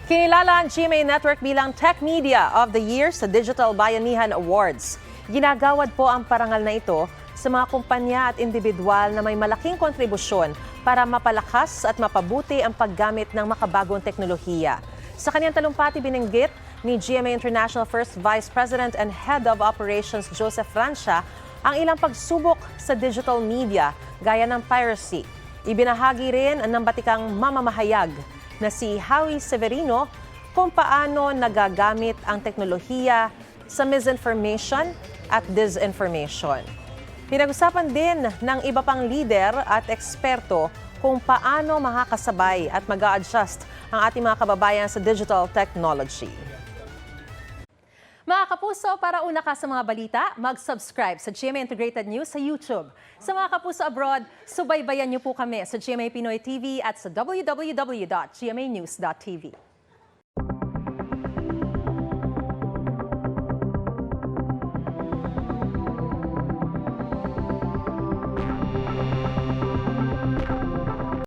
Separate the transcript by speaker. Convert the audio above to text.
Speaker 1: Kinilala ang GMA Network bilang Tech Media of the Year sa Digital Bayanihan Awards. Ginagawad po ang parangal na ito sa mga kumpanya at individual na may malaking kontribusyon para mapalakas at mapabuti ang paggamit ng makabagong teknolohiya. Sa kanyang talumpati bininggit ni GMA International First Vice President and Head of Operations Joseph Francia ang ilang pagsubok sa digital media gaya ng piracy. Ibinahagi rin ng batikang mamamahayag na si Howie Severino kung paano nagagamit ang teknolohiya sa misinformation at disinformation. Pinag-usapan din ng iba pang lider at eksperto kung paano makakasabay at mag-a-adjust ang ating mga kababayan sa digital technology. Mga kapuso, para una ka sa mga balita, mag-subscribe sa GMA Integrated News sa YouTube. Sa mga kapuso abroad, subaybayan niyo po kami sa GMA Pinoy TV at sa www.gmanews.tv.